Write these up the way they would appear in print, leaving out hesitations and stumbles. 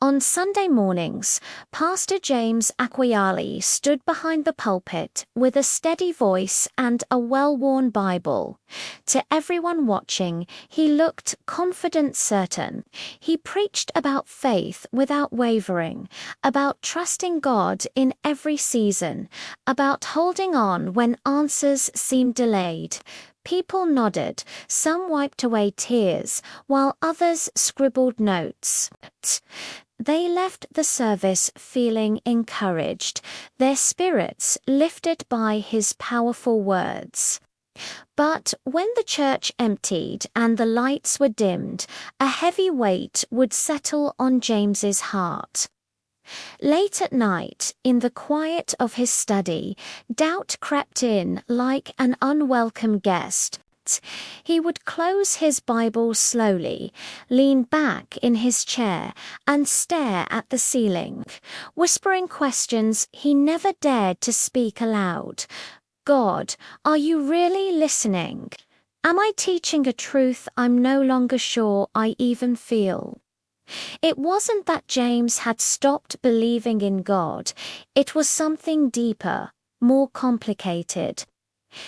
On Sunday mornings, Pastor James Acquayali stood behind the pulpit with a steady voice and a well-worn Bible. To everyone watching, he looked confident, certain. He preached about faith without wavering, about trusting God in every season, about holding on when answers seemed delayed. People nodded, some wiped away tears, while others scribbled notes. They left the service feeling encouraged, their spirits lifted by his powerful words. But when the church emptied and the lights were dimmed, a heavy weight would settle on James's heart. Late at night, in the quiet of his study, doubt crept in like an unwelcome guest. He would close his Bible slowly, lean back in his chair, and stare at the ceiling, whispering questions he never dared to speak aloud. God, are you really listening? Am I teaching a truth I'm no longer sure I even feel? It wasn't that James had stopped believing in God. It was something deeper, more complicated.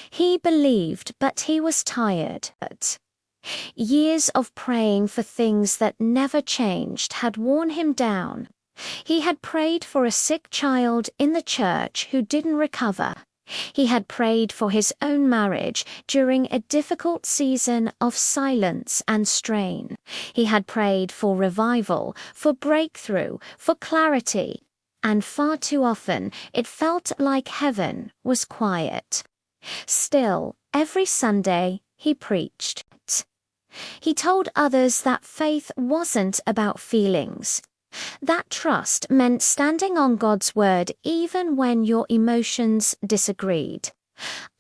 He believed, but he was tired. Years of praying for things that never changed had worn him down. He had prayed for a sick child in the church who didn't recover. He had prayed for his own marriage during a difficult season of silence and strain. He had prayed for revival, for breakthrough, for clarity. And far too often it felt like heaven was quiet. Still, every Sunday he preached. He told others that faith wasn't about feelings. That trust meant standing on God's word even when your emotions disagreed.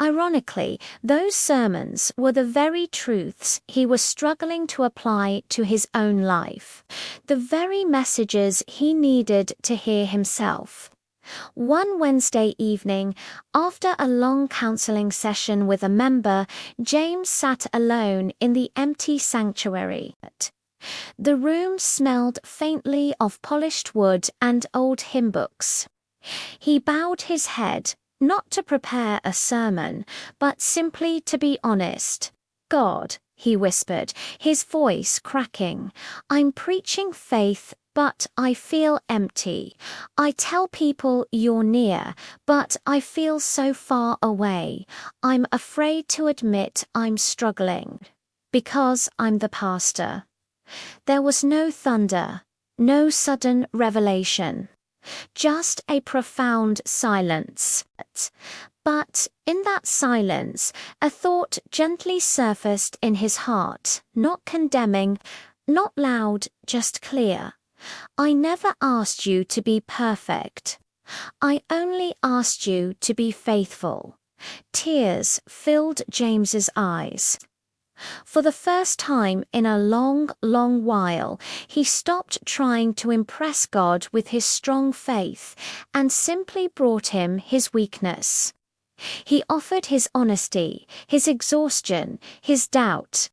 Ironically, those sermons were the very truths he was struggling to apply to his own life, the very messages he needed to hear himself. One Wednesday evening, after a long counseling session with a member, James sat alone in the empty sanctuary. The room smelled faintly of polished wood and old hymn books. He bowed his head, not to prepare a sermon, but simply to be honest. God, he whispered, his voice cracking, I'm preaching faith, but I feel empty. I tell people you're near, but I feel so far away. I'm afraid to admit I'm struggling. Because I'm the pastor. There was no thunder, no sudden revelation, just a profound silence. But in that silence, a thought gently surfaced in his heart, not condemning, not loud, just clear. I never asked you to be perfect. I only asked you to be faithful. Tears filled James's eyes. For the first time in a long, long while, he stopped trying to impress God with his strong faith and simply brought him his weakness. He offered his honesty, his exhaustion, his doubt.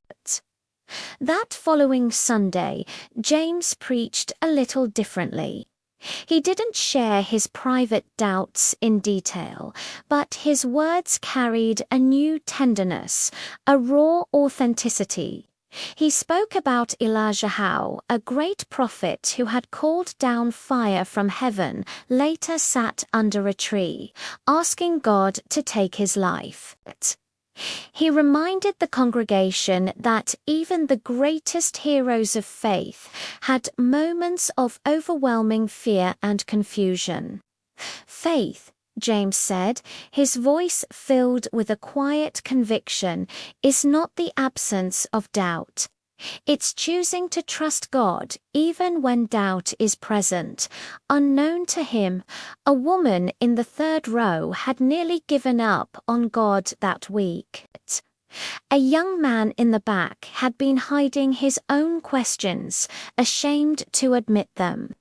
That following Sunday, James preached a little differently. He didn't share his private doubts in detail, but his words carried a new tenderness, a raw authenticity. He spoke about Elijah Howe, a great prophet who had called down fire from heaven, later sat under a tree, asking God to take his life. He reminded the congregation that even the greatest heroes of faith had moments of overwhelming fear and confusion. Faith, James said, his voice filled with a quiet conviction, is not the absence of doubt. It's choosing to trust God even when doubt is present. Unknown to him, a woman in the third row had nearly given up on God that week. A young man in the back had been hiding his own questions, ashamed to admit them.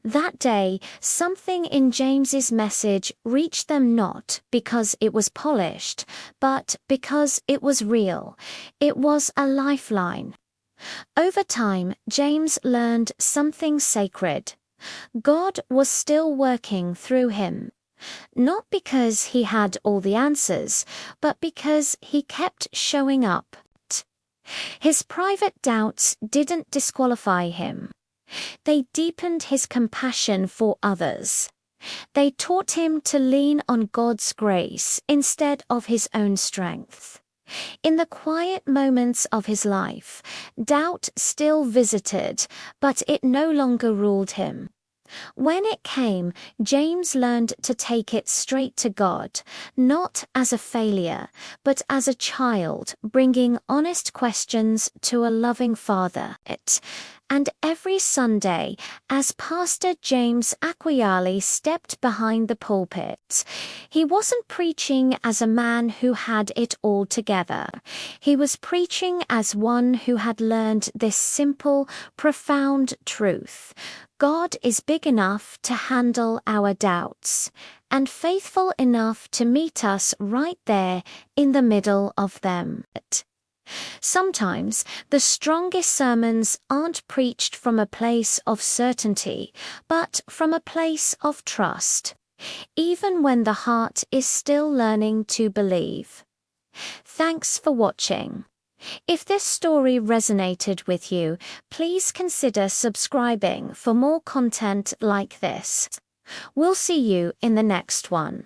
That day, something in James's message reached them not because it was polished, but because it was real. It was a lifeline. Over time, James learned something sacred. God was still working through him. Not because he had all the answers, but because he kept showing up. His private doubts didn't disqualify him. They deepened his compassion for others. They taught him to lean on God's grace instead of his own strength. In the quiet moments of his life, doubt still visited, but it no longer ruled him. When it came, James learned to take it straight to God, not as a failure, but as a child bringing honest questions to a loving Father. And every Sunday, as Pastor James Acquiali stepped behind the pulpit, he wasn't preaching as a man who had it all together. He was preaching as one who had learned this simple, profound truth. God is big enough to handle our doubts, and faithful enough to meet us right there in the middle of them. Sometimes the strongest sermons aren't preached from a place of certainty, but from a place of trust, even when the heart is still learning to believe. Thanks for watching. If this story resonated with you, please consider subscribing for more content like this. We'll see you in the next one.